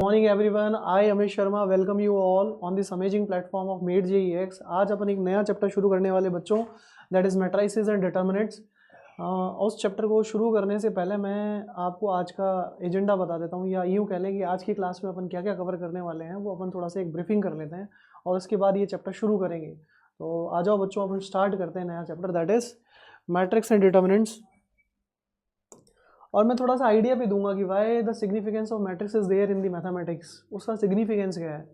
Morning everyone, I Amit Sharma welcome you all on this amazing platform of made JEEX. आज अपन एक नया chapter शुरू करने वाले बच्चों, that is matrices and determinants. उस चैप्टर को शुरू करने से पहले मैं आपको आज का एजेंडा बता देता हूँ, या यूँ कह लें कि आज की क्लास में अपन क्या क्या कवर करने वाले हैं वो अपन थोड़ा सा एक ब्रीफिंग कर लेते हैं और उसके बाद ये चैप्टर शुरू करेंगे। तो आ जाओ बच्चों, अपन स्टार्ट करते हैं नया chapter, that is matrix and determinants. और मैं थोड़ा सा आइडिया भी दूंगा कि why the significance of matrix is there in the mathematics, उसका सिग्निफिकेंस क्या है।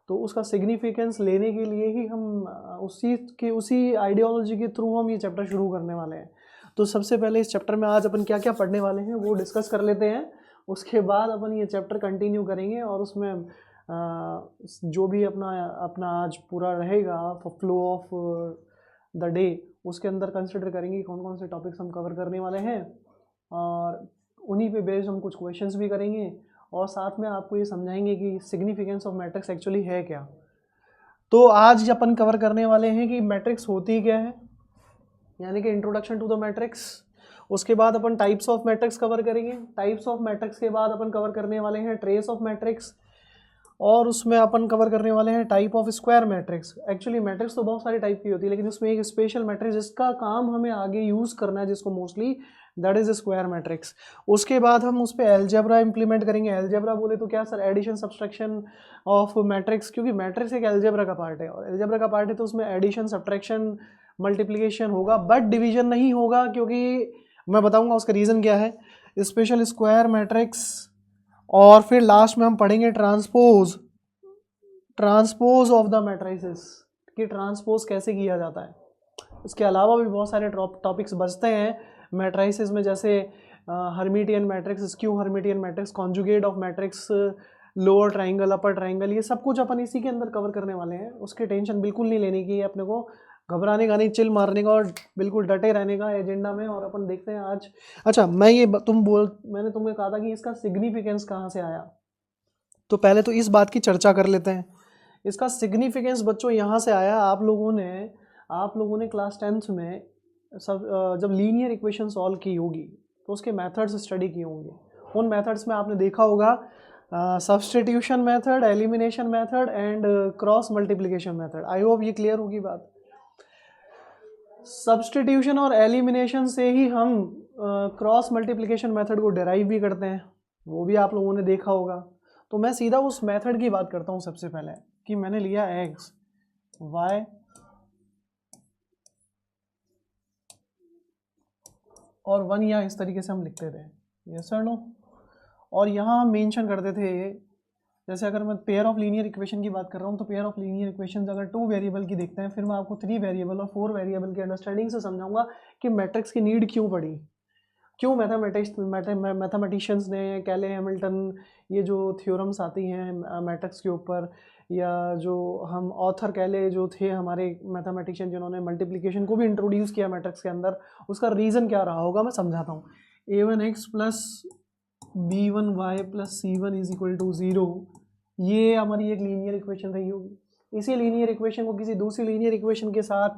तो उसका सिग्निफिकेंस लेने के लिए ही हम उसी आइडियोलॉजी के थ्रू हम ये चैप्टर शुरू करने वाले हैं। तो सबसे पहले इस चैप्टर में आज अपन क्या क्या पढ़ने वाले हैं वो डिस्कस कर लेते हैं। उसके बाद अपन ये चैप्टर कंटिन्यू करेंगे और उसमें जो भी अपना अपना आज पूरा रहेगा फ्लो ऑफ द डे, उसके अंदर कंसिडर करेंगे कौन कौन से टॉपिक्स हम कवर करने वाले हैं, और उन्हीं पे बेस्ड हम कुछ क्वेश्चंस भी करेंगे और साथ में आपको ये समझाएंगे कि सिग्निफिकेंस ऑफ मैट्रिक्स एक्चुअली है क्या। तो आज अपन कवर करने वाले हैं कि मैट्रिक्स होती क्या है, यानी कि इंट्रोडक्शन टू द मैट्रिक्स। उसके बाद अपन टाइप्स ऑफ मैट्रिक्स कवर करेंगे। टाइप्स ऑफ मैट्रिक्स के बाद अपन कवर करने वाले हैं ट्रेस ऑफ मैट्रिक्स, और उसमें अपन कवर करने वाले हैं type of square matrix. Actually matrix तो बहुत सारी टाइप की होती है, लेकिन उसमें एक स्पेशल मैट्रिक्स जिसका काम हमें आगे यूज़ करना है, जिसको mostly, that is square matrix. उसके बाद हम उस पर एलजेब्रा इंप्लीमेंट करेंगे। एलजेब्रा बोले तो क्या sir, addition subtraction of matrix, क्योंकि मैट्रिक्स एक एलजेब्रा का पार्ट है और एलजेब्रा का पार्ट है तो उसमें एडिशन सब्ट्रैक्शन मल्टीप्लिकेशन होगा, बट डिवीजन नहीं होगा, क्योंकि मैं बताऊंगा उसका रीज़न क्या है। स्पेशल स्क्वायर मैट्रिक्स, और फिर लास्ट में हम पढ़ेंगे ट्रांसपोज ऑफ द मैट्रिसेस, कि ट्रांसपोज कैसे किया जाता है। इसके अलावा भी बहुत सारे टॉपिक्स बचते हैं मैट्रिसेस में, जैसे Hermitian matrix, skew Hermitian matrix, conjugate of matrix, lower triangle, upper triangle, ये सब कुछ अपन इसी के अंदर कवर करने वाले हैं। उसकी टेंशन बिल्कुल नहीं लेने की है अपने को, घबराने का नहीं, चिल मारने का और बिल्कुल डटे रहने का एजेंडा में। और अपन देखते हैं आज। अच्छा, मैंने तुम्हें कहा था कि इसका सिग्निफिकेंस कहाँ से आया, तो पहले तो इस बात की चर्चा कर लेते हैं। इसका सिग्निफिकेंस बच्चों यहाँ से आया, आप लोगों ने क्लास 10th में जब लीनियर इक्वेशन सॉल्व की होगी तो उसके मेथड्स स्टडी किए होंगे। उन मेथड्स में आपने देखा होगा substitution method, elimination method and cross multiplication method. I hope ये क्लियर होगी बात। सब्स्टिट्यूशन और एलिमिनेशन से ही हम क्रॉस मल्टीप्लिकेशन मेथड को डिराइव भी करते हैं, वो भी आप लोगों ने देखा होगा। तो मैं सीधा उस मेथड की बात करता हूँ सबसे पहले, कि मैंने लिया x y और 1, या इस तरीके से हम लिखते थे, यस और नो। और यहाँ हम मेंशन करते थे, जैसे अगर मैं पेयर ऑफ लीनियर इक्वेशन की बात कर रहा हूँ तो पेयर ऑफ लीनियर इक्वेशन अगर 2 वेरिएबल की देखते हैं, फिर मैं आपको 3 वेरिएबल और 4 वेरिएबल की अंडरस्टैंडिंग से समझाऊंगा कि मैट्रिक्स की नीड क्यों पड़ी, क्यों मैथमेटिशियंस ने, कैले हैमिल्टन, ये जो थ्योरम्स आती हैं मैट्रिक्स के ऊपर, या जो हम ऑथर कैले जो थे हमारे मैथमेटिशियन जिन्होंने मल्टीप्लिकेशन को भी इंट्रोड्यूस किया मैट्रिक्स के अंदर, उसका रीज़न क्या रहा होगा मैं समझाता हूँ। a1x plus b1y plus c1 is equal to 0, ये हमारी एक लीनियर इक्वेशन रही होगी। इसी लीनियर इक्वेशन को किसी दूसरी लीनियर इक्वेशन के साथ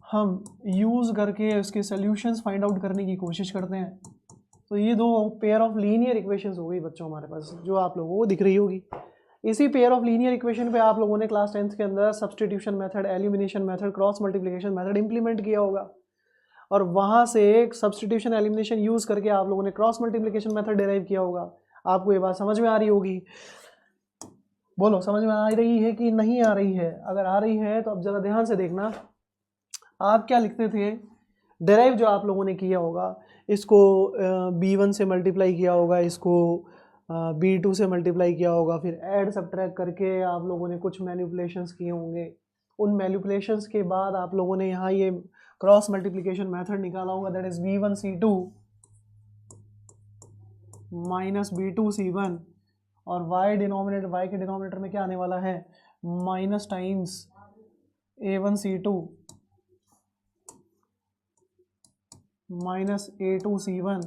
हम यूज़ करके उसके सॉल्यूशंस फाइंड आउट करने की कोशिश करते हैं। तो ये दो पेयर ऑफ लीनियर इक्वेशंस हो गई बच्चों हमारे पास, जो आप लोगों को दिख रही होगी। इसी पेयर ऑफ लीनियर इक्वेशन पे आप लोगों ने क्लास 10th के अंदर substitution method, elimination method, cross multiplication method implement किया होगा, और वहाँ से सब्स्टिट्यूशन एलिमिनेशन यूज़ करके आप लोगों ने क्रॉस मल्टीप्लिकेशन मेथड डिराइव किया होगा। आपको ये बात समझ में आ रही होगी, बोलो समझ में आ रही है कि नहीं आ रही है? अगर आ रही है तो अब ज़रा ध्यान से देखना, आप क्या लिखते थे, डिराइव जो आप लोगों ने किया होगा, इसको b1 से मल्टीप्लाई किया होगा, इसको b2 से मल्टीप्लाई किया होगा, फिर ऐड सब्ट्रैक्ट करके आप लोगों ने कुछ मैनिपुलेशंस किए होंगे। उन मैनिपुलेशंस के बाद आप लोगों ने यहाँ ये क्रॉस मल्टीप्लिकेशन मेथड निकाला होगा, that is b1c2 minus b2c1, और y के डिनोमिनेटर में क्या आने वाला है, minus times a1c2 minus a2c1,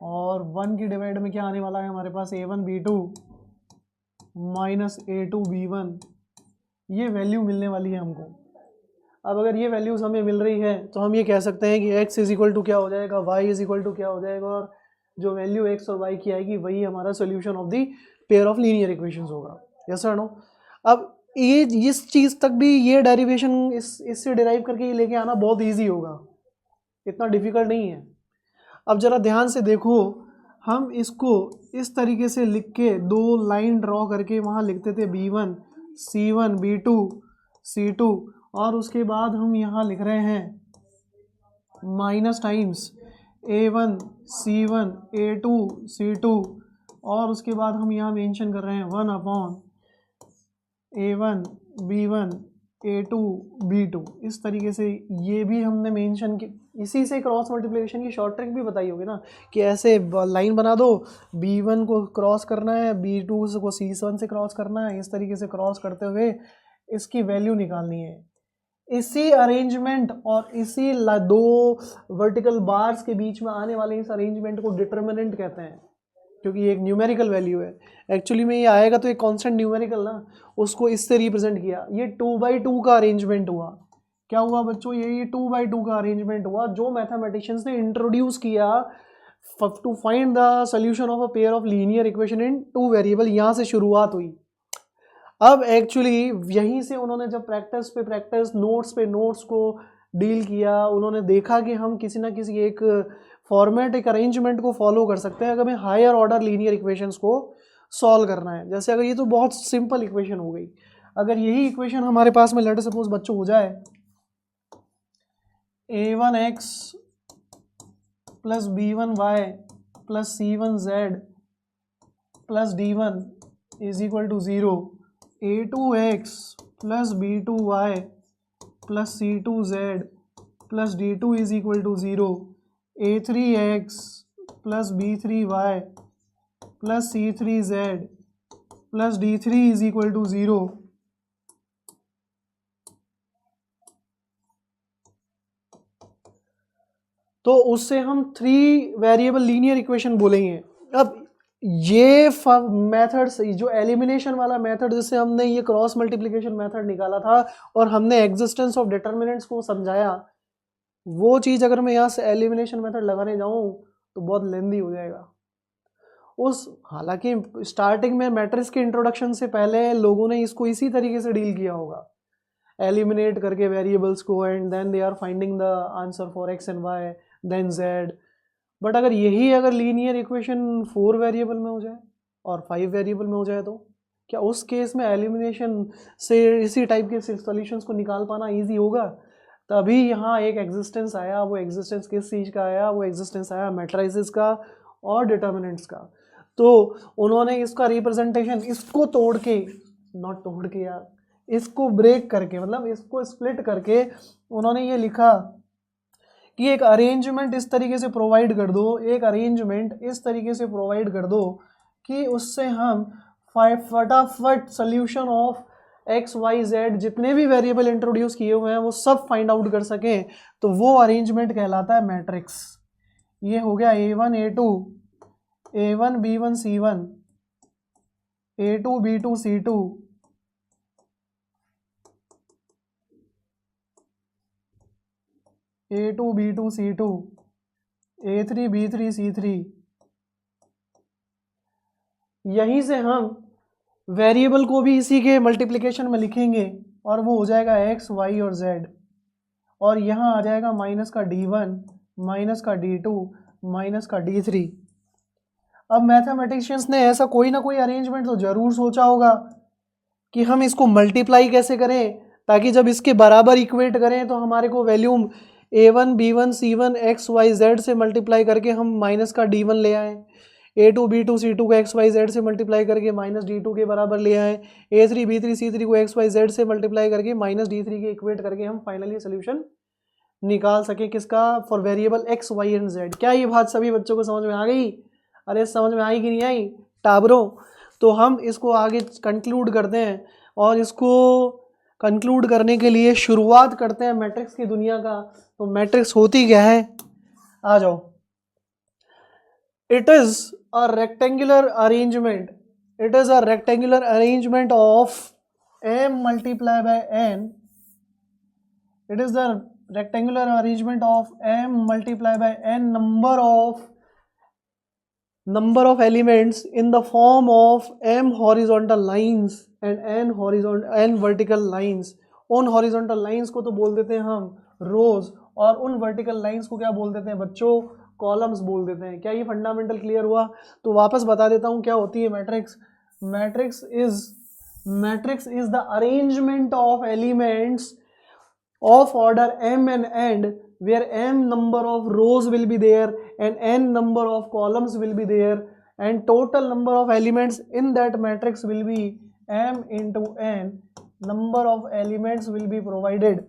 और 1 की डिवाइड में क्या आने वाला है हमारे पास, a1b2 माइनस a2b1। ये वैल्यू मिलने वाली है हमको। अब अगर ये वैल्यूज़ हमें मिल रही है तो हम ये कह सकते हैं कि x इज इक्वल टू क्या हो जाएगा, y इज इक्वल टू क्या हो जाएगा, और जो वैल्यू x और y की आएगी वही हमारा solution of the pair of linear equations होगा। यस और नो? अब ये इस चीज़ तक भी ये डेरिवेशन इससे डिराइव करके ये लेके आना बहुत ईजी होगा, इतना डिफिकल्ट नहीं है। अब ज़रा ध्यान से देखो, हम इसको इस तरीके से लिख के दो लाइन ड्रॉ करके वहाँ लिखते थे B1 C1 B2 C2, और उसके बाद हम यहाँ लिख रहे हैं minus times A1 C1 A2 C2, और उसके बाद हम यहाँ मेंशन कर रहे हैं 1 upon A1 B1 A2 B2। इस तरीके से ये भी हमने मेंशन की, इसी से क्रॉस मल्टीप्लिकेशन की शॉर्ट ट्रिक भी बताई होगी ना, कि ऐसे लाइन बना दो, B1 को क्रॉस करना है, B2 को C1 से क्रॉस करना है, इस तरीके से क्रॉस करते हुए इसकी वैल्यू निकालनी है। इसी अरेंजमेंट और इसी दो वर्टिकल बार्स के बीच में आने वाले इस अरेंजमेंट को डिटर्मिनेंट कहते हैं, क्योंकि ये एक न्यूमेरिकल वैल्यू है। एक्चुअली में ये आएगा तो एक कांस्टेंट न्यूमेरिकल ना, उसको इससे रिप्रेजेंट किया। ये 2/2 का अरेंजमेंट हुआ। क्या हुआ बच्चों? ये 2/2 का अरेंजमेंट हुआ जो मैथमेटिशियंस ने इंट्रोड्यूस किया to find the solution of a pair of linear equation in 2 variable. यहाँ से शुरुआत हुई। अब एक्चुअली यहीं से उन्होंने जब प्रैक्टिस पे प्रैक्टिस, नोट्स पे नोट्स को डील किया, उन्होंने देखा कि हम किसी ना किसी एक फॉर्मेट, एक अरेंजमेंट को फॉलो कर सकते हैं अगर हमें हायर ऑर्डर लीनियर इक्वेशंस को सॉल्व करना है। जैसे अगर ये तो बहुत सिंपल इक्वेशन हो गई, अगर यही इक्वेशन हमारे पास में लेट सपोज बच्चों हो जाए a1x plus b1y plus c1z plus d1 is equal to 0, a2x plus b2y plus c2z plus d2 is equal to 0, a3x plus b3y plus c3z plus d3 is equal to 0। तो उससे हम 3 variable linear equation बोलेंगे। अब ये methods, जो elimination वाला method जिससे हमने ये क्रॉस मल्टीप्लिकेशन मेथड निकाला था और हमने एग्जिस्टेंस ऑफ डिटर्मिनेंट्स को समझाया, वो चीज़ अगर मैं यहाँ से एलिमिनेशन मेथड लगाने जाऊँ तो बहुत लेंदी हो जाएगा। हालांकि स्टार्टिंग में मैट्रिक्स के इंट्रोडक्शन से पहले लोगों ने इसको इसी तरीके से डील किया होगा, एलिमिनेट करके वेरिएबल्स को, and then they are finding the answer for x and y then z. But अगर लीनियर इक्वेशन 4 वेरिएबल में हो जाए और 5 वेरिएबल में हो जाए तो क्या उस केस में एलिमिनेशन से इसी टाइप के सॉल्यूशंस को निकाल पाना इजी होगा? तभी यहाँ एक एग्जिस्टेंस आया। वो एग्जिस्टेंस किस चीज़ का आया? वो एग्जिस्टेंस आया मैट्रिसेस का और डिटर्मिनेंट्स का। तो उन्होंने इसका रिप्रेजेंटेशन, इसको तोड़ के, नॉट तोड़ के यार, इसको ब्रेक करके, मतलब इसको स्प्लिट करके उन्होंने ये लिखा कि एक अरेंजमेंट इस तरीके से प्रोवाइड कर दो, एक अरेंजमेंट इस तरीके से प्रोवाइड कर दो कि उससे हम फटाफट solution of x y z जितने भी वेरिएबल इंट्रोड्यूस किए हुए हैं वो सब फाइंड आउट कर सकें। तो वो अरेंजमेंट कहलाता है मैट्रिक्स। ये हो गया A1 A2 A1 B1 C1 A2 B2 C2 A2 B2 C2 A3 B3 C3। यहीं से हम वेरिएबल को भी इसी के मल्टीप्लिकेशन में लिखेंगे और वो हो जाएगा x y और z, और यहाँ आ जाएगा माइनस का d1 माइनस का d2 माइनस का d3। अब मैथमेटिशियंस ने ऐसा कोई ना कोई अरेंजमेंट तो जरूर सोचा होगा कि हम इसको मल्टीप्लाई कैसे करें ताकि जब इसके बराबर इक्वेट करें तो हमारे को value A1 B1 C1 x y z से मल्टीप्लाई करके हम माइनस का d1 ले आएँ, A2 B2 C2 को x y z से मल्टीप्लाई करके माइनस d2 के बराबर ले आएँ, A3 B3 C3 को x y z से मल्टीप्लाई करके माइनस d3 के इक्वेट करके हम फाइनली सोल्यूशन निकाल सके किसका? For variable x y and z। क्या ये बात सभी बच्चों को समझ में आ गई? अरे समझ में आई कि नहीं आई टाबरों? तो हम इसको आगे कंक्लूड करते हैं और इसको कंक्लूड करने के लिए शुरुआत करते हैं मैट्रिक्स की दुनिया का। तो मैट्रिक्स होती क्या है? आ जाओ। It is a rectangular arrangement, it is a rectangular arrangement of m multiplied by n, it is the rectangular arrangement of m multiplied by n number of number of elements in the form of m horizontal lines and n vertical lines. उन horizontal lines को तो बोल देते हैं हम rows, और उन vertical lines को क्या बोल देते हैं बच्चों, कॉलम्स बोल देते हैं. क्या ये फंडामेंटल क्लियर हुआ? तो वापस बता देता हूँ क्या होती है matrix. Matrix is the arrangement of elements of order m and n, where m number of rows will be there and n number of columns will be there, and total number of elements in that matrix will be m into n. Number of elements will be provided.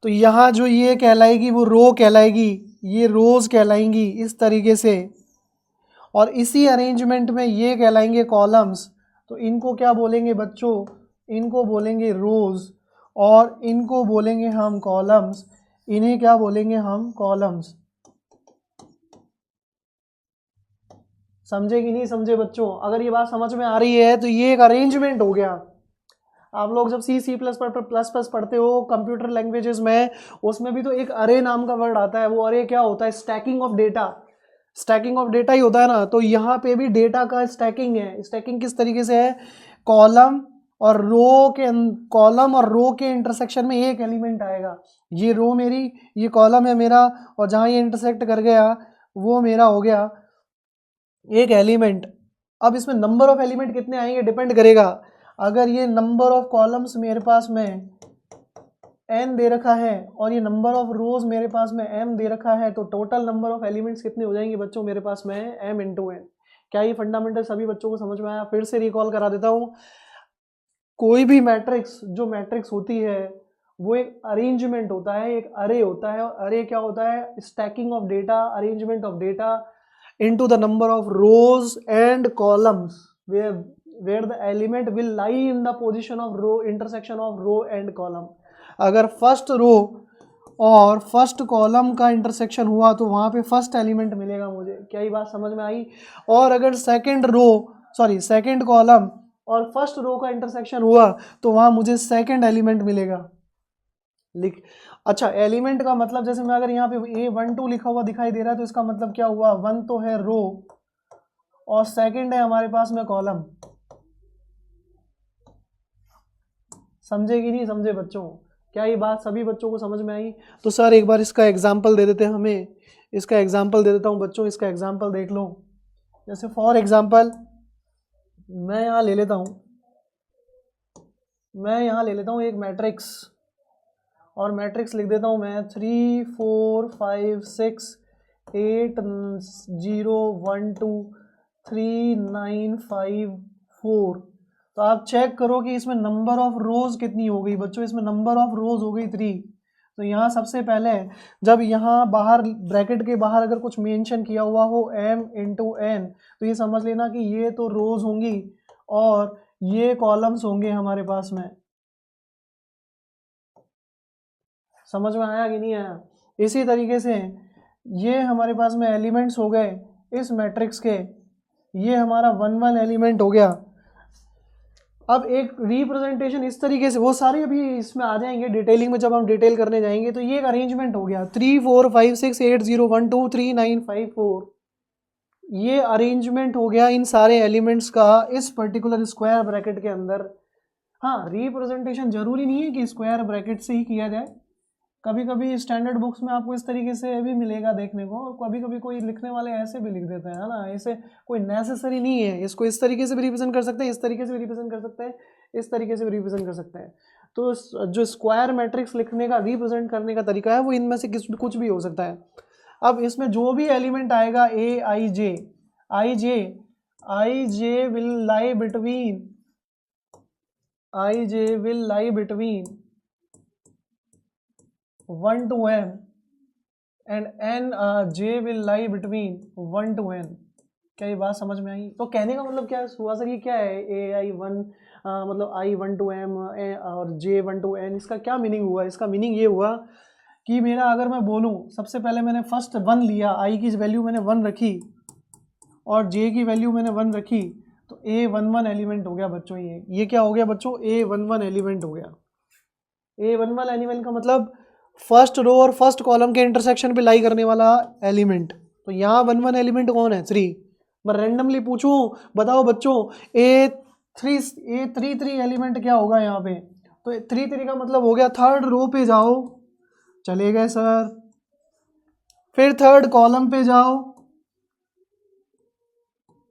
तो यहाँ जो ये कहलाएगी वो रो कहलाएगी, ये रोज कहलाएंगी इस तरीके से, और इसी अरेंजमेंट में ये कहलाएंगे कॉलम्स. तो इनको क्या बोलेंगे बच्चों, इनको बोलेंगे रोज और इनको बोलेंगे हम कॉलम्स. इन्हें क्या बोलेंगे हम, कॉलम्स. समझे कि नहीं समझे बच्चों? अगर ये बात समझ में आ रही है तो ये एक अरेंजमेंट हो गया. आप लोग जब सी प्लस प्लस पढ़ते हो कंप्यूटर लैंग्वेजेस में, उसमें भी तो एक अरे नाम का वर्ड आता है. वो अरे क्या होता है, stacking of data. Stacking of data ही होता है ना. तो यहाँ पे भी डेटा का स्टैकिंग है. स्टैकिंग किस तरीके से है, कॉलम और रो के इंटरसेक्शन में एक एलिमेंट आएगा. ये रो मेरी, ये कॉलम है मेरा, और जहाँ ये इंटरसेक्ट कर गया वो मेरा हो गया एक एलिमेंट. अब इसमें नंबर ऑफ एलिमेंट कितने आएंगे डिपेंड करेगा. अगर ये नंबर ऑफ कॉलम्स मेरे पास में n दे रखा है और ये नंबर ऑफ रोज मेरे पास में m दे रखा है, तो टोटल नंबर ऑफ एलिमेंट्स कितने हो जाएंगे बच्चों मेरे पास में, m इंटू n. क्या ये फंडामेंटल सभी बच्चों को समझ में आया? फिर से रिकॉल करा देता हूँ. कोई भी मैट्रिक्स, जो मैट्रिक्स होती है वो एक अरेंजमेंट होता है, एक अरे होता है. और अरे क्या होता है, stacking of data, arrangement of data into the number of rows and columns where the element will lie in the position of row, intersection of row and column. अगर फर्स्ट रो और फर्स्ट कॉलम का intersection हुआ तो वहाँ पे first element मिलेगा मुझे. क्या ये बात समझ में आई? और अगर सेकंड कॉलम और फर्स्ट रो का इंटरसेक्शन हुआ तो वहाँ मुझे सेकंड एलिमेंट मिलेगा. लिख. अच्छा, एलिमेंट का मतलब जैसे मैं अगर यहाँ पे A12 लिखा हुआ दिखाई दे रहा है तो इसका मतलब क्या हुआ, 1 तो है रो और सेकंड है हमारे पास में कॉलम. समझे कि नहीं समझे बच्चों? क्या ये बात सभी बच्चों को समझ में आई? तो सर एक बार इसका एग्जाम्पल दे देते हैं हमें. इसका एग्जाम्पल दे देता हूँ बच्चों. इसका एग्जाम्पल देख लो. जैसे फॉर एग्जाम्पल मैं यहाँ ले लेता हूँ एक मैट्रिक्स, और मैट्रिक्स लिख देता हूँ मैं 3 4 5 6 8 0 1 2 3 9 5 4. तो आप चेक करो कि इसमें नंबर ऑफ रोज कितनी हो गई बच्चों. इसमें नंबर ऑफ रोज हो गई 3. तो यहाँ सबसे पहले जब यहाँ बाहर ब्रैकेट के बाहर अगर कुछ मेंशन किया हुआ हो m इंटू n, तो ये समझ लेना कि ये तो रोज होंगी और ये कॉलम्स होंगे हमारे पास में. समझ में आया कि नहीं आया? इसी तरीके से ये हमारे पास में एलिमेंट्स हो गए इस मैट्रिक्स के. ये हमारा 1 एलिमेंट हो गया. अब एक रिप्रेजेंटेशन इस तरीके से, वो सारे अभी इसमें आ जाएंगे डिटेलिंग में जब हम डिटेल करने जाएंगे. तो ये एक अरेंजमेंट हो गया 3 4 5 6 8 0 1 2 3 9 5 4. ये अरेंजमेंट हो गया इन सारे एलिमेंट्स का इस पर्टिकुलर स्क्वायर ब्रैकेट के अंदर. हाँ, रिप्रेजेंटेशन जरूरी नहीं है कि स्क्वायर ब्रैकेट से ही किया जाए. कभी कभी स्टैंडर्ड बुक्स में आपको इस तरीके से भी मिलेगा देखने को, और कभी कभी कोई लिखने वाले ऐसे भी लिख देते हैं, है ना. ऐसे कोई नेसेसरी नहीं है. इसको इस तरीके से भी रिप्रेजेंट कर सकते हैं, इस तरीके से भी रिप्रेजेंट कर सकते हैं, इस तरीके से भी रिप्रेजेंट कर सकते हैं. तो जो स्क्वायर मैट्रिक्स लिखने का, रिप्रेजेंट करने का तरीका है वो इनमें से कुछ भी हो सकता है. अब इसमें जो भी एलिमेंट आएगा I J will lie between 1 to m and j will lie between 1 to n. क्या ये बात समझ में आई? तो कहने का मतलब क्या हुआ सर, ये क्या है ai1 मतलब i1 to m और j1 to n, इसका क्या मीनिंग हुआ? इसका मीनिंग ये हुआ कि मेरा अगर मैं बोलूँ, सबसे पहले मैंने फर्स्ट 1 लिया, i की वैल्यू मैंने 1 रखी और j की वैल्यू मैंने 1 रखी, तो a11 एलिमेंट हो गया बच्चों. ये क्या हो गया बच्चों? a11 एलिमेंट हो गया. a11 एलिमेंट का मतलब फर्स्ट रो और फर्स्ट कॉलम के इंटरसेक्शन पे लाई करने वाला एलिमेंट। तो यहाँ 1 1 एलिमेंट कौन है? 3। मैं रैंडमली पूछूं, बताओ बच्चों, A3 एलिमेंट क्या होगा यहाँ पे? तो 3 का मतलब हो गया थर्ड रो पे जाओ, चले गए सर, फिर थर्ड कॉलम पे जाओ,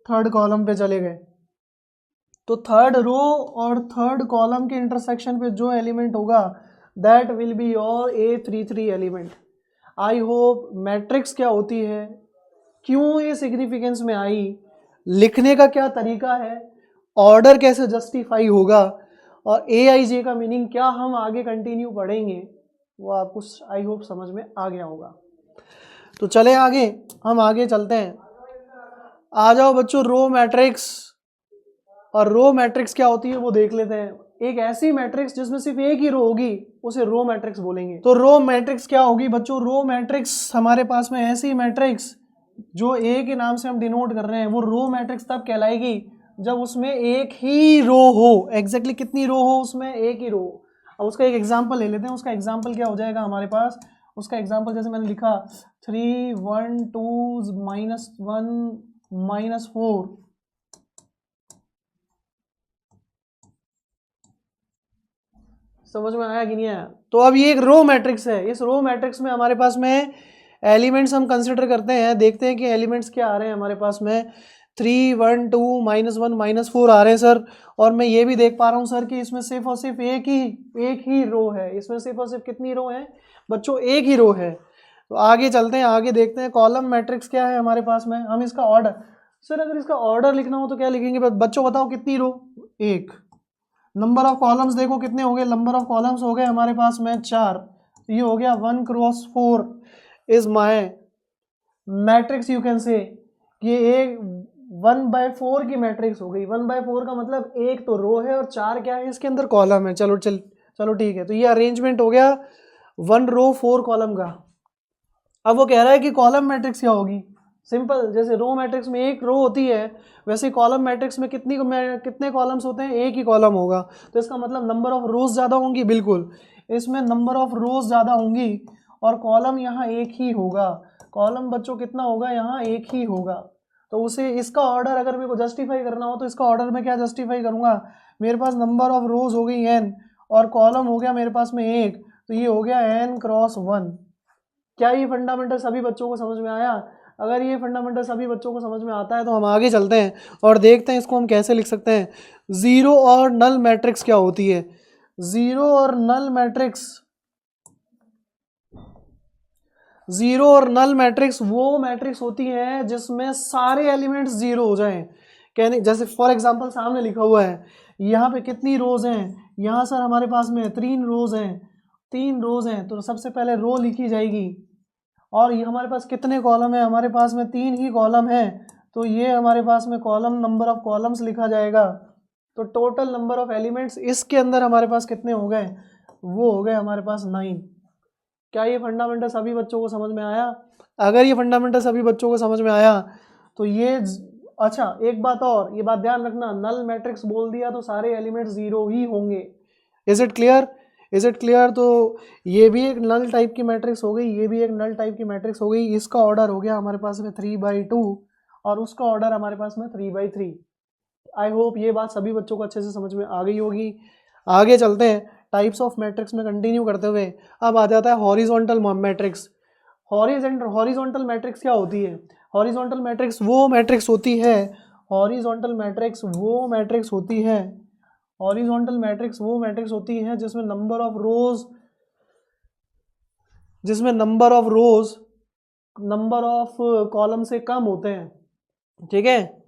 थर्ड कॉलम पे चले गए। तो थर्ड रो और थर्ड कॉलम के इंटरसेक्शन पे जो एलिमेंट होगा that will be your A33 element. I hope matrix क्या होती है, क्यों ये सिग्निफिकेंस में आई, लिखने का क्या तरीका है, ऑर्डर कैसे जस्टिफाई होगा, और AIJ का मीनिंग क्या हम आगे कंटिन्यू पढ़ेंगे, वो आपको आई होप समझ में आ गया होगा। तो चले आगे, हम आगे चलते हैं। आ जाओ बच्चों, रो मैट्रिक्स। और रो मैट्रिक्स क्या होती है वो देख लेते हैं। एक ऐसी मैट्रिक्स जिसमें सिर्फ एक ही रो होगी उसे रो मैट्रिक्स बोलेंगे। तो रो मैट्रिक्स क्या होगी बच्चों? रो मैट्रिक्स हमारे पास में ऐसी मैट्रिक्स जो ए के नाम से हम डिनोट कर रहे हैं, वो रो मैट्रिक्स तब कहलाएगी जब उसमें एक ही रो हो। एग्जैक्टली कितनी रो हो उसमें? एक ही रो। अब उसका एक एग्जाम्पल ले लेते हैं। उसका एग्जाम्पल क्या हो जाएगा हमारे पास? उसका एग्जाम्पल जैसे मैंने लिखा 3 1 2 -1 -4। समझ में आया कि नहीं आया? तो अब ये एक रो मैट्रिक्स है। इस रो मैट्रिक्स में हमारे पास में एलिमेंट्स हम कंसिडर करते हैं, देखते हैं कि एलिमेंट्स क्या आ रहे हैं हमारे पास में। 3 1 2 -1 -4 आ रहे हैं सर। और मैं ये भी देख पा रहा हूँ सर कि इसमें सिर्फ और सिर्फ एक ही रो है। इसमें सिर्फ और सिर्फ कितनी रो है बच्चों? एक ही रो है। तो आगे चलते हैं, आगे देखते हैं कॉलम मैट्रिक्स क्या है हमारे पास में। हम इसका ऑर्डर, सर अगर इसका ऑर्डर लिखना हो तो क्या लिखेंगे बच्चों? बताओ कितनी रो? एक। नंबर ऑफ कॉलम्स देखो कितने हो गए? नंबर ऑफ कॉलम्स हो गए हमारे पास में 4। ये हो गया 1 cross 4 is my matrix. You can say ये एक 1/4 की मैट्रिक्स हो गई। 1/4 का मतलब एक तो रो है और 4 क्या है इसके अंदर? कॉलम है। चलो ठीक है। तो ये अरेंजमेंट हो गया 1 रो 4 कॉलम का। अब वो कह रहा है कि कॉलम मैट्रिक्स क्या होगी? सिंपल, जैसे रो मैट्रिक्स में एक रो होती है वैसे कॉलम मैट्रिक्स में कितने कॉलम्स होते हैं? एक ही कॉलम होगा। तो इसका मतलब नंबर ऑफ रोज ज़्यादा होंगी। बिल्कुल, इसमें नंबर ऑफ रोज ज़्यादा होंगी और कॉलम यहाँ एक ही होगा। कॉलम बच्चों कितना होगा? यहाँ एक ही होगा। तो उसे इसका ऑर्डर अगर मेरे को जस्टिफाई करना हो तो इसका ऑर्डर में क्या जस्टिफाई करूँगा? मेरे पास नंबर ऑफ रोज हो गई n और कॉलम हो गया मेरे पास में एक, तो ये हो गया n क्रॉस 1। क्या ये फंडामेंटल सभी बच्चों को समझ में आया? अगर ये फंडामेंटल सभी बच्चों को समझ में आता है तो हम आगे चलते हैं और देखते हैं इसको हम कैसे लिख सकते हैं। जीरो और नल मैट्रिक्स क्या होती है? जीरो और नल मैट्रिक्स, जीरो और नल मैट्रिक्स वो मैट्रिक्स होती है जिसमें सारे एलिमेंट्स जीरो हो जाएं। कहने जैसे फॉर एग्जांपल सामने लिखा हुआ है, यहाँ पे कितनी रोज हैं? यहाँ सर हमारे पास में 3 रोज हैं। 3 रोज हैं तो सबसे पहले रो लिखी जाएगी। और ये हमारे पास कितने कॉलम है? हमारे पास में 3 ही कॉलम है। तो ये हमारे पास में कॉलम नंबर ऑफ कॉलम्स लिखा जाएगा। तो टोटल नंबर ऑफ एलिमेंट्स इसके अंदर हमारे पास कितने हो गए? वो हो गए हमारे पास 9। क्या ये फंडामेंटल सभी बच्चों को समझ में आया? अगर ये फंडामेंटल सभी बच्चों को समझ में आया तो ये अच्छा, एक बात और, ये बात ध्यान रखना, नल मैट्रिक्स बोल दिया तो सारे एलिमेंट्स जीरो ही होंगे। Is it clear? Is it clear? तो ये भी एक नल टाइप की मैट्रिक्स हो गई, ये भी एक नल टाइप की मैट्रिक्स हो गई। इसका ऑर्डर हो गया हमारे पास में 3/2 और उसका ऑर्डर हमारे पास में 3/3। आई होप ये बात सभी बच्चों को अच्छे से समझ में आ गई होगी। आगे चलते हैं टाइप्स ऑफ मैट्रिक्स में कंटिन्यू करते हुए। अब आ जाता है हॉरिजॉन्टल मैट्रिक्स। हॉरिजॉन्टल मैट्रिक्स क्या होती है? हॉरिजॉन्टल मैट्रिक्स वो मैट्रिक्स होती है, हॉरिजॉन्टल मैट्रिक्स वो मैट्रिक्स होती है, हॉरिजॉन्टल मैट्रिक्स वो मैट्रिक्स होती है जिसमें number of rose number of column से कम होते हैं। ठीक है,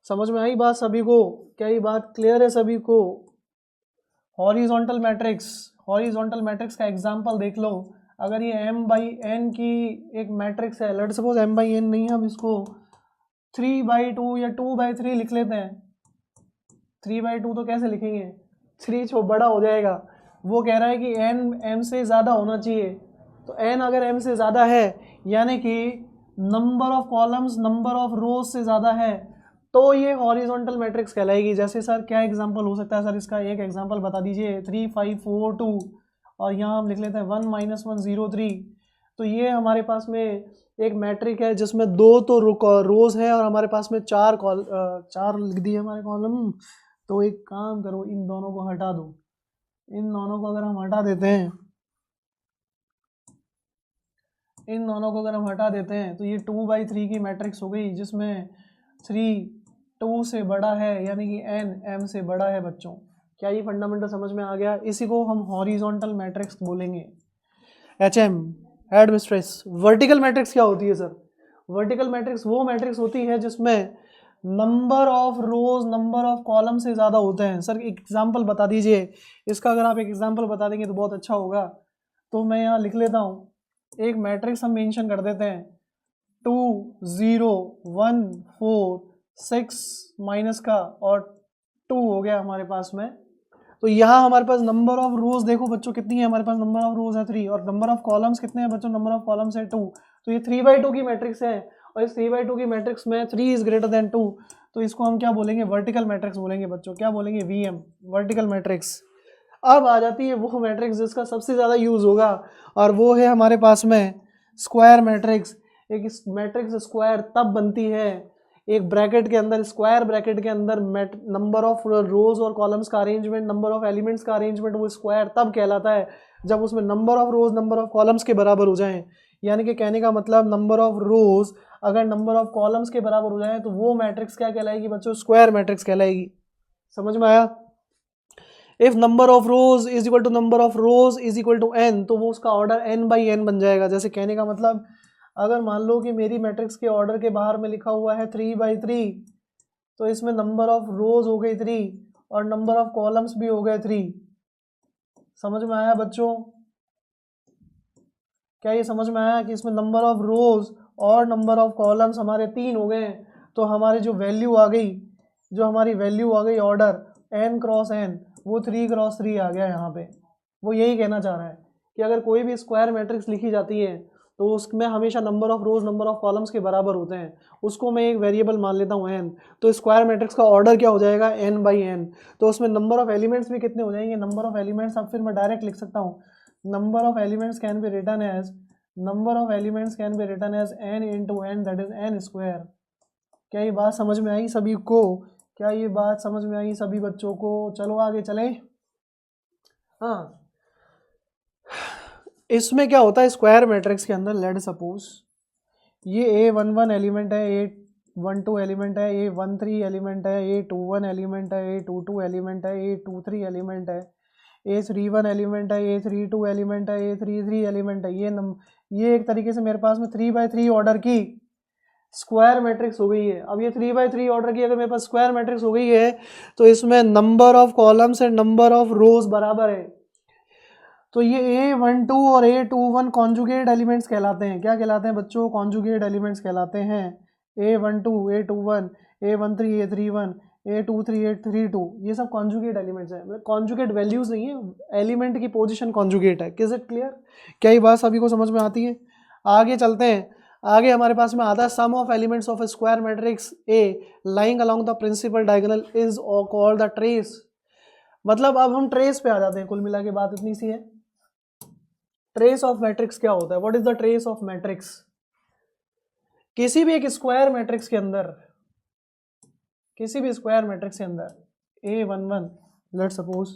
समझ में आई बात सभी को? क्या ये बात क्लियर है सभी को? हॉरिजॉन्टल मैट्रिक्स का एग्जांपल देख लो। अगर ये m/n की एक मैट्रिक्स है, लेट्स सपोज m/n नहीं है, हम इसको 3/2 या 2/3 लिख लेते हैं। 3/2 तो कैसे लिखेंगे? 3 छो बड़ा हो जाएगा। वो कह रहा है कि n m से ज़्यादा होना चाहिए। तो n अगर m से ज़्यादा है यानी कि number of columns number of रोज से ज़्यादा है तो ये हॉरिजॉन्टल मैट्रिक्स कहलाएगी। जैसे सर क्या एग्जांपल हो सकता है सर इसका? एक एग्जांपल बता दीजिए। 3 5 4 2 और यहाँ हम लिख लेते हैं 1 - 1 0 3। तो ये हमारे पास में एक मैट्रिक है जिसमें 2 तो रोज हैं और हमारे पास में 4 लिख दिए हमारे कॉलम। तो एक काम करो, इन दोनों को हटा दो। इन दोनों को अगर हम हटा देते हैं, इन दोनों को अगर हम हटा देते हैं तो ये 2/3 की मैट्रिक्स हो गई, जिसमें 3 2 से बड़ा है, यानी कि n m से बड़ा है बच्चों। क्या ये फंडामेंटल समझ में आ गया? इसी को हम हॉरिजॉन्टल मैट्रिक्स बोलेंगे। HM head mistress. Vertical matrix क्या होती है सर? वर्टिकल मैट्रिक्स वो मैट्रिक्स होती है जिसमें number of rose number of column से ज़्यादा होते हैं। सर एक एग्जांपल बता दीजिए इसका, अगर आप एक एग्जांपल बता देंगे तो बहुत अच्छा होगा। तो मैं यहाँ लिख लेता हूँ, एक मैट्रिक्स हम मेंशन कर देते हैं 2 0 1 4 6 माइनस का और 2 हो गया हमारे पास में। तो यहाँ हमारे पास नंबर ऑफ रोज देखो बच्चों कितनी है, हमारे पास नंबर ऑफ रोज है 3 और नंबर ऑफ कॉलम्स कितने हैं बच्चों? नंबर ऑफ कॉलम्स है 2। तो ये 3/2 की मैट्रिक्स है और इस 3/2 की मैट्रिक्स में 3 इज ग्रेटर देन 2। तो इसको हम क्या बोलेंगे? वर्टिकल मैट्रिक्स बोलेंगे बच्चों। क्या बोलेंगे? VM, vertical matrix. अब आ जाती है वो मैट्रिक्स जिसका सबसे ज़्यादा यूज होगा और वो है हमारे पास में स्क्वायर मैट्रिक्स। एक मैट्रिक्स स्क्वायर तब बनती है, एक ब्रैकेट के अंदर, स्क्वायर ब्रैकेट के अंदर नंबर ऑफ रोज और कॉलम्स का अरेंजमेंट, नंबर ऑफ एलिमेंट्स का अरेंजमेंट, वो स्क्वायर तब कहलाता है जब उसमें number of rose number of columns के बराबर हो जाएं। यानी कि कहने का मतलब नंबर ऑफ रोज अगर नंबर ऑफ कॉलम्स के बराबर हो जाए तो वो मैट्रिक्स क्या कहलाएगी बच्चों? स्क्वायर मैट्रिक्स कहलाएगी। समझ में आया? If number of rows is equal to number of rows is equal to n, तो वो उसका ऑर्डर n/n बन जाएगा। जैसे कहने का मतलब अगर मान लो कि मेरी मैट्रिक्स के ऑर्डर के बाहर में लिखा हुआ है 3/3, तो इसमें नंबर ऑफ रोज हो गई 3 और नंबर ऑफ कॉलम्स भी हो गए 3। समझ में आया बच्चों? क्या ये समझ में आया कि इसमें नंबर ऑफ रोज और नंबर ऑफ कॉलम्स हमारे 3 हो गए? तो हमारी जो वैल्यू आ गई, जो हमारी वैल्यू आ गई ऑर्डर n×n, वो 3×3 आ गया यहाँ पे। वो यही कहना चाह रहा है कि अगर कोई भी स्क्वायर मैट्रिक्स लिखी जाती है तो उसमें हमेशा number of rose number of columns के बराबर होते हैं। उसको मैं एक वेरिएबल मान लेता हूँ n, तो स्क्वायर मैट्रिक्स का ऑर्डर क्या हो जाएगा? n/n। तो उसमें नंबर ऑफ एलिमेंट्स भी कितने हो जाएंगे? नंबर ऑफ एलिमेंट्स अब फिर मैं डायरेक्ट लिख सकता हूँ, number of elements can be written as n into n, that is n square. क्या ये बात समझ में आई सभी को? क्या ये बात समझ में आई सभी बच्चों को? चलो आगे चले। हाँ, इसमें क्या होता है स्क्वायर मैट्रिक्स के अंदर, लेट सपोज ये A11 एलिमेंट है, A12 एलिमेंट है, A13 एलिमेंट है, A21 एलिमेंट है, A22 एलिमेंट है, A23 एलिमेंट है, A31 एलिमेंट है, A32 एलिमेंट है, A33 एलिमेंट है। ये एक तरीके से मेरे पास में 3/3 ऑर्डर की स्क्वायर मैट्रिक्स हो गई है। अब ये 3/3 ऑर्डर की अगर मेरे पास स्क्वायर मैट्रिक्स हो गई है तो इसमें number of columns and number of रोज बराबर है। तो ये A12 और A21 कॉन्जुगेट एलिमेंट्स कहलाते हैं। क्या कहलाते हैं बच्चों? कॉन्जुगेट एलिमेंट्स कहलाते हैं। A12 A21 A13 A31 A23 A32, ये सब कॉन्जुगेट एलिमेंट्स हैं। मतलब कॉन्जुगेट वैल्यूज नहीं है, एलिमेंट की पोजीशन कॉन्जुगेट है। किस इट क्लियर? क्या ये बात सभी को समझ में आती है? आगे चलते हैं। आगे हमारे पास में आता है sum of elements of a square matrix A lying along the principal diagonal is called the trace. मतलब अब हम ट्रेस पे आ जाते हैं। कुल मिला के बात इतनी सी है। ट्रेस ऑफ मैट्रिक्स क्या होता है? What is the trace of matrix? किसी भी एक स्क्वायर मैट्रिक्स के अंदर, किसी भी स्क्वायर मैट्रिक्स के अंदर A11, लेट सपोज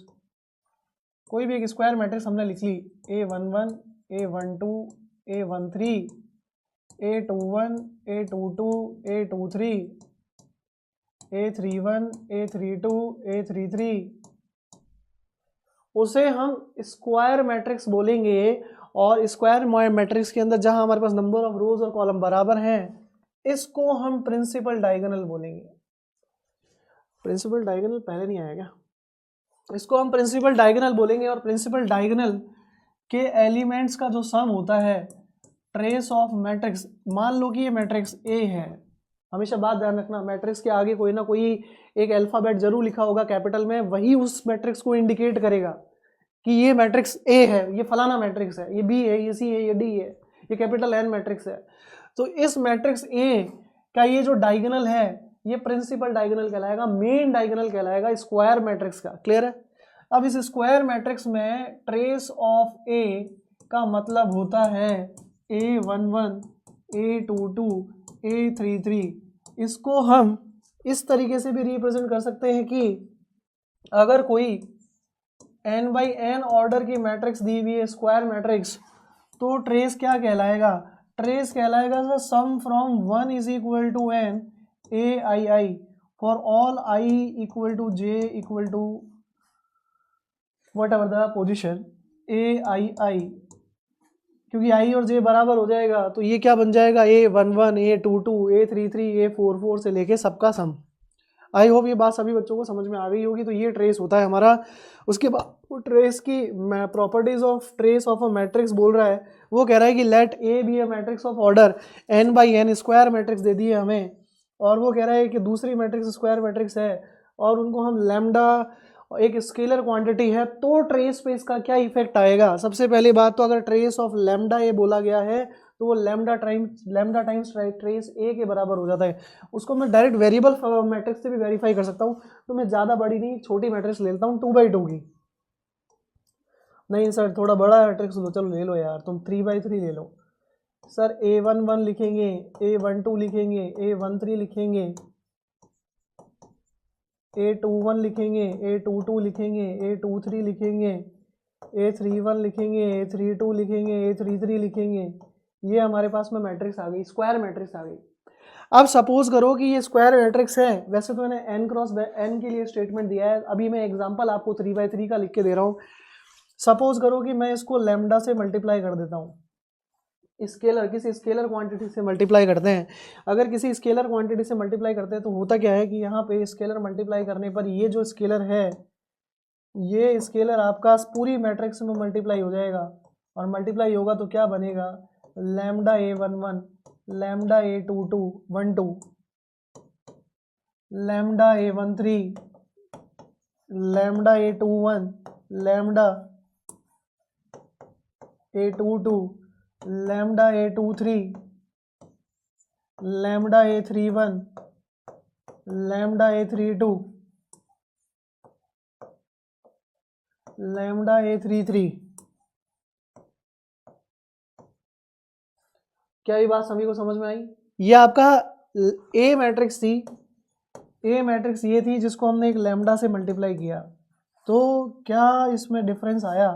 कोई भी एक स्क्वायर मैट्रिक्स हमने लिख ली, A11 A12 A13 A21 A22 A23 A31 A32 A33, उसे हम स्क्वायर मैट्रिक्स बोलेंगे। और स्क्वायर मैट्रिक्स के अंदर जहां हमारे पास नंबर ऑफ रोज और कॉलम बराबर हैं, इसको हम प्रिंसिपल डायगोनल बोलेंगे। प्रिंसिपल डायगोनल पहले नहीं आया क्या? इसको हम प्रिंसिपल डायगोनल बोलेंगे। और प्रिंसिपल डायगोनल के एलिमेंट्स का जो सम होता है ट्रेस ऑफ मैट्रिक्स, मान लो कि ये मैट्रिक्स A है, हमेशा बात ध्यान रखना, मैट्रिक्स के आगे कोई ना कोई एक अल्फाबेट जरूर लिखा होगा कैपिटल में, वही उस मैट्रिक्स को इंडिकेट करेगा कि ये मैट्रिक्स A है, ये फलाना मैट्रिक्स है, ये B है, ये C है, ये D है, ये कैपिटल N मैट्रिक्स है। तो इस मैट्रिक्स A का ये जो डायगोनल है ये प्रिंसिपल डायगोनल कहलाएगा, मेन डायगोनल कहलाएगा स्क्वायर मैट्रिक्स का। क्लियर है? अब इस स्क्वायर मैट्रिक्स में ट्रेस ऑफ ए का मतलब होता है A11, A22, A33। इसको हम इस तरीके से भी रिप्रेजेंट कर सकते हैं कि अगर कोई n बाई एन ऑर्डर की मैट्रिक्स दी हुई है स्क्वायर मैट्रिक्स, तो ट्रेस क्या कहलाएगा? ट्रेस कहलाएगा sir sum from 1 is equal to n A I I for all i equal to j equal to whatever the position A I, क्योंकि i और j बराबर हो जाएगा तो ये क्या बन जाएगा A11, A22, A33, A44 से लेके सबका सम। आई होप ये बात सभी बच्चों को समझ में आ गई होगी। तो ये ट्रेस होता है हमारा। उसके बाद वो ट्रेस की properties of trace of a matrix बोल रहा है, वो कह रहा है कि let A B a matrix of order n by N square matrix दे दी है हमें, और वो कह रहा है कि दूसरी मैट्रिक्स स्क्वायर मैट्रिक्स है और उनको हम लैम्डा एक स्केलर क्वांटिटी है, तो ट्रेस पे इसका क्या इफेक्ट आएगा? सबसे पहली बात तो अगर ट्रेस ऑफ लैम्डा ए बोला गया है तो वो लैम्डा टाइम्स ट्रेस ए के बराबर हो जाता है। उसको मैं डायरेक्ट वेरिएबल मैट्रिक्स से भी वेरीफाई कर सकता हूँ। तो मैं ज़्यादा बड़ी नहीं छोटी मैट्रिक्स ले लेता हूँ 2x2 की। नहीं सर थोड़ा बड़ा मैट्रिक्स लो, चलो ले लो यार तुम 3x3 ले लो। सर A11 लिखेंगे, A12 लिखेंगे, A13 लिखेंगे, A21 लिखेंगे, A22 लिखेंगे, A23 लिखेंगे, A31 लिखेंगे, A32 लिखेंगे, A33 लिखेंगे। ये हमारे पास में मैट्रिक्स आ गई, स्क्वायर मैट्रिक्स आ गई। अब सपोज करो कि ये स्क्वायर मैट्रिक्स है, वैसे तो मैंने n क्रॉस n के लिए स्टेटमेंट दिया है, अभी मैं एग्जांपल आपको 3x3 का लिख के दे रहा हूँ। सपोज करो कि मैं इसको लैम्डा से मल्टीप्लाई कर देता हूँ, स्केलर किसी स्केलर क्वांटिटी से मल्टीप्लाई करते हैं। अगर किसी स्केलर क्वांटिटी से मल्टीप्लाई करते हैं तो होता क्या है कि यहाँ पे स्केलर मल्टीप्लाई करने पर ये जो स्केलर है, ये स्केलर आपका पूरी मैट्रिक्स में मल्टीप्लाई हो जाएगा, और मल्टीप्लाई होगा तो क्या बनेगा? Lambda A11, lambda A22 12, lambda A13, lambda A21, lambda A22, lambda A23, lambda A31, lambda A32, lambda A33। क्या ये बात सभी को समझ में आई? ये आपका ए मैट्रिक्स थी, ए मैट्रिक्स ये थी जिसको हमने एक लैम्डा से मल्टीप्लाई किया। तो क्या इसमें डिफरेंस आया?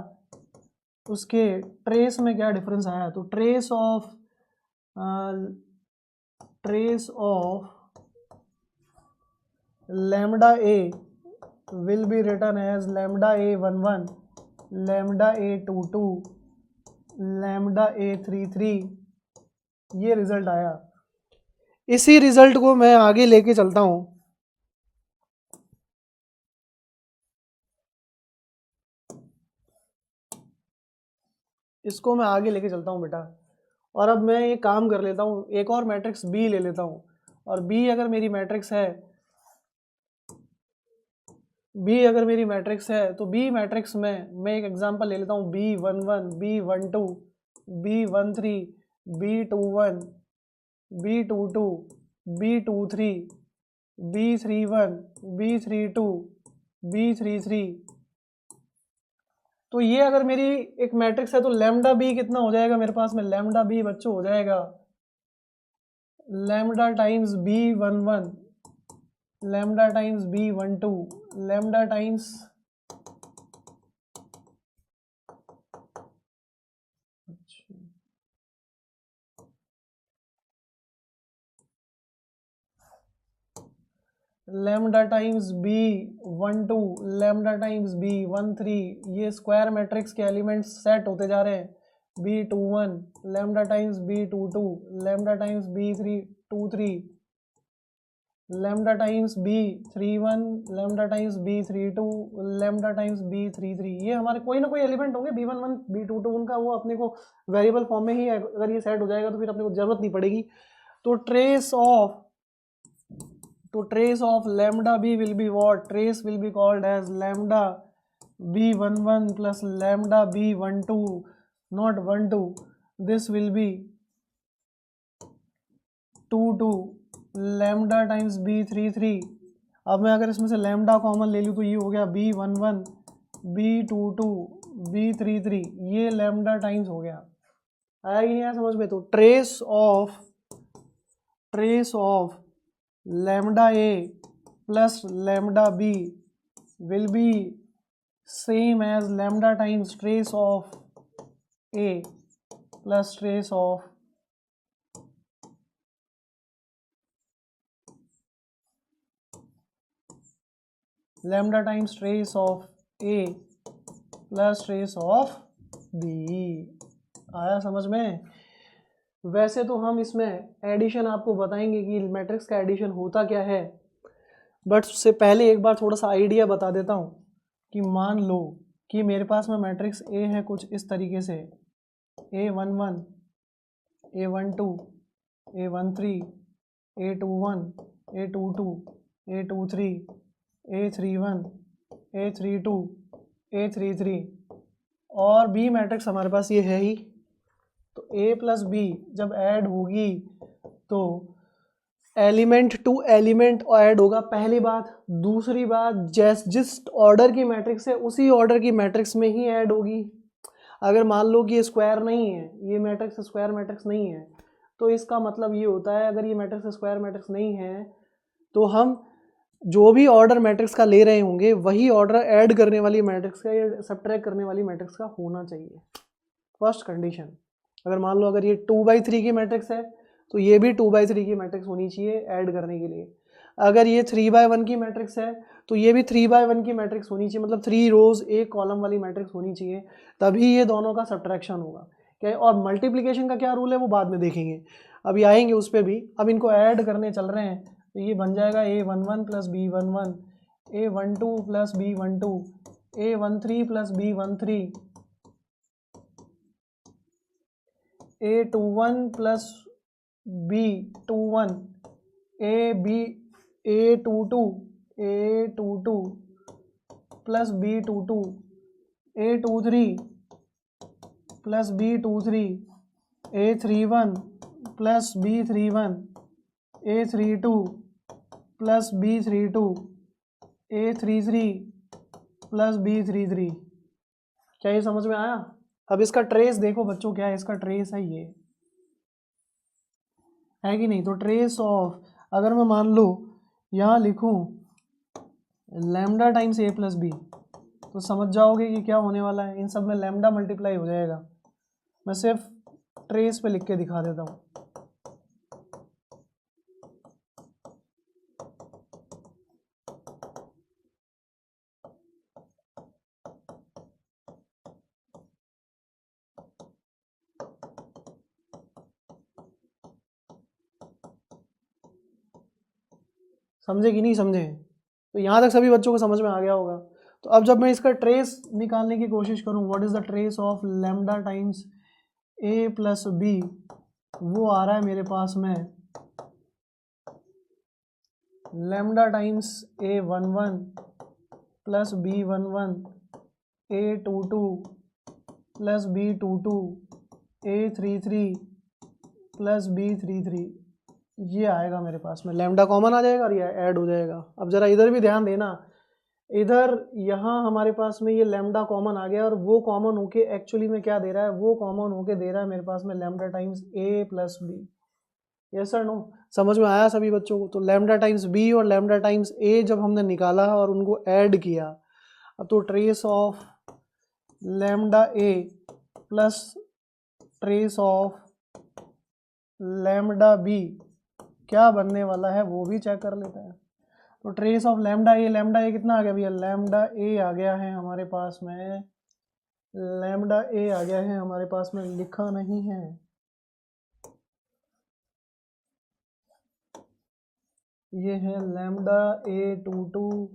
उसके ट्रेस में क्या डिफरेंस आया? तो trace of lambda A will be written as lambda A11, lambda A22, lambda A33। ये रिजल्ट आया। इसी रिजल्ट को मैं आगे लेके चलता हूँ। इसको मैं आगे लेके चलता हूँ बेटा, और अब मैं ये काम कर लेता हूँ, एक और मैट्रिक्स बी ले लेता हूँ। और बी अगर मेरी मैट्रिक्स है, बी अगर मेरी मैट्रिक्स है तो बी मैट्रिक्स में मैं एक एग्जांपल ले लेता हूँ B11, B12, B13, B21, B22, B23, B31, B32, B33। तो ये अगर मेरी एक मैट्रिक्स है तो लैम्डा बी कितना हो जाएगा मेरे पास में? लैम्डा बी बच्चों हो जाएगा lambda times B11, lambda times B12, lambda times lambda times B12, lambda times B13। ये स्क्वायर मैट्रिक्स के एलिमेंट्स सेट होते जा रहे हैं। B21, lambda times B22, lambda times B23, lambda times B31, lambda times B32, lambda times B33। ये हमारे कोई ना कोई एलिमेंट होंगे B11, B22, उनका वो अपने को वेरिएबल फॉर्म में ही है। अगर ये सेट हो जाएगा तो फिर अपने को जरूरत नहीं पड़ेगी। तो trace of lambda B will be what? Trace will be called as lambda B11 plus lambda B12, not 12, this will be 2 lambda times B33। अब मैं अगर इसमें से लैम्डा कॉमन ले लूँ तो ये हो गया B11 B22 B33, ये लैम्डा टाइम्स हो गया। आया कि नहीं आया समझ में? तो trace of lambda A plus lambda B will be same as lambda times trace of A plus trace of lambda times trace of A plus trace of B. आया समझ में? वैसे तो हम इसमें एडिशन आपको बताएंगे कि मैट्रिक्स का एडिशन होता क्या है, बट उससे पहले एक बार थोड़ा सा आइडिया बता देता हूँ कि मान लो कि मेरे पास में मैट्रिक्स ए है कुछ इस तरीके से, A11 A12 A13 A21 A22 A23 A31 A32 A33 और बी मैट्रिक्स हमारे पास ये है ही। तो ए प्लस बी जब ऐड होगी तो एलिमेंट टू एलिमेंट ऐड होगा, पहली बात। दूसरी बात, जिस ऑर्डर की मैट्रिक्स है उसी ऑर्डर की मैट्रिक्स में ही ऐड होगी। अगर मान लो कि ये स्क्वायर नहीं है, ये मैट्रिक्स स्क्वायर मैट्रिक्स नहीं है, तो इसका मतलब ये होता है अगर ये मैट्रिक्स स्क्वायर मैट्रिक्स नहीं है तो हम जो भी ऑर्डर मैट्रिक्स का ले रहे होंगे वही ऑर्डर ऐड करने वाली मैट्रिक्स का या सब्ट्रैक्ट करने वाली मैट्रिक्स का होना चाहिए। First condition. अगर मान लो अगर ये 2/3 की मैट्रिक्स है तो ये भी 2/3 की मैट्रिक्स होनी चाहिए ऐड करने के लिए। अगर ये 3/1 की मैट्रिक्स है तो ये भी 3/1 की मैट्रिक्स होनी चाहिए, मतलब 3 रोज 1 कॉलम वाली मैट्रिक्स होनी चाहिए, तभी ये दोनों का सब्ट्रैक्शन होगा। क्या? और मल्टीप्लिकेशन का क्या रूल है वो बाद में देखेंगे, अभी आएंगे उस पर भी। अब इनको ऐड करने चल रहे हैं तो ये बन जाएगा A11 plus B11, A12 plus B12, A13 plus B13, A21 plus B21, A22 plus B22, A23 plus B23, A31 plus B31, A32 plus B32, A33 plus B33। क्या ये समझ में आया? अब इसका ट्रेस देखो बच्चों, क्या है इसका ट्रेस है, ये है कि नहीं? तो ट्रेस ऑफ, अगर मैं मान लो यहाँ लिखूं lambda times A plus B तो समझ जाओगे कि क्या होने वाला है। इन सब में लैम्डा मल्टीप्लाई हो जाएगा। मैं सिर्फ ट्रेस पे लिख के दिखा देता हूँ। समझे कि नहीं समझे? तो यहाँ तक सभी बच्चों को समझ में आ गया होगा। तो अब जब मैं इसका ट्रेस निकालने की कोशिश करूँ, what is the trace of lambda times A plus B, वो आ रहा है मेरे पास में lambda times A11 plus B11, A22 plus B22, A33 plus B33, ये आएगा मेरे पास में। लैम्डा कॉमन आ जाएगा और ये ऐड हो जाएगा। अब जरा इधर भी ध्यान देना, इधर यहाँ हमारे पास में ये लैम्डा कॉमन आ गया और वो कॉमन होके एक्चुअली में क्या दे रहा है, वो कॉमन होके दे रहा है मेरे पास में lambda times A plus B. Yes sir no? समझ में आया सभी बच्चों को? तो लैम्डा टाइम्स बी और लैम्डा टाइम्स ए जब हमने निकाला और उनको ऐड किया, अब तो trace of lambda A plus trace of lambda B क्या बनने वाला है वो भी चेक कर लेते हैं। तो ट्रेस ऑफ लैम्डा ए कितना आ गया भैया? लैम्डा ए आ गया है हमारे पास में, लैम्डा ए आ गया है हमारे पास में, लिखा नहीं है, ये है लैम्डा A22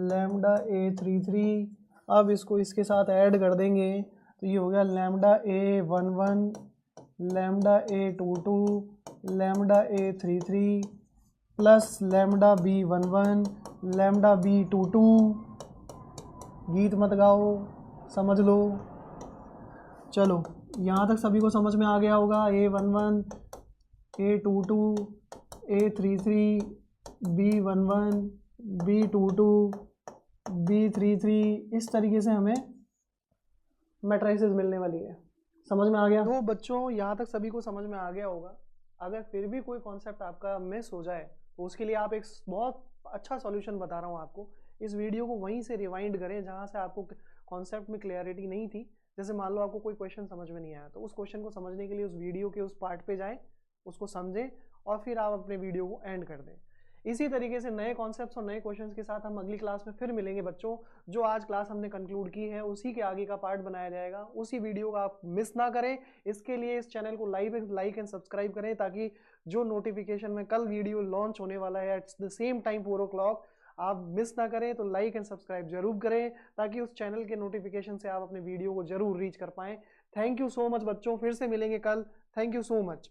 लैम्डा A33। अब इसको इसके साथ ऐड कर देंगे तो ये हो गया lambda A11 lambda A22 lambda A33 plus lambda B11 lambda B22। गीत मत गाओ, समझ लो। चलो यहाँ तक सभी को समझ में आ गया होगा। A11 A22 A33 B11 B22 B33 इस तरीके से हमें मैट्रिसेस मिलने वाली है। समझ में आ गया? तो बच्चों यहाँ तक सभी को समझ में आ गया होगा। अगर फिर भी कोई कॉन्सेप्ट आपका मिस हो जाए तो उसके लिए आप एक बहुत अच्छा सॉल्यूशन बता रहा हूँ आपको। इस वीडियो को वहीं से रिवाइंड करें जहाँ से आपको कॉन्सेप्ट में क्लियरिटी नहीं थी। जैसे मान लो आपको कोई क्वेश्चन समझ में नहीं आया तो उस क्वेश्चन को समझने के लिए उस वीडियो के उस पार्ट पे जाएं, उसको समझें और फिर आप अपने वीडियो को एंड कर दें। इसी तरीके से नए कॉन्सेप्ट्स और नए क्वेश्चंस के साथ हम अगली क्लास में फिर मिलेंगे बच्चों। जो आज क्लास हमने कंक्लूड की है उसी के आगे का पार्ट बनाया जाएगा, उसी वीडियो को आप मिस ना करें। इसके लिए इस चैनल को लाइक एंड सब्सक्राइब करें ताकि जो नोटिफिकेशन में कल वीडियो लॉन्च होने वाला है at the same time 4 o'clock आप मिस ना करें। तो लाइक एंड सब्सक्राइब जरूर करें ताकि उस चैनल के नोटिफिकेशन से आप अपने वीडियो को जरूर रीच कर पाएं। थैंक यू सो मच बच्चों, फिर से मिलेंगे कल। Thank you so much.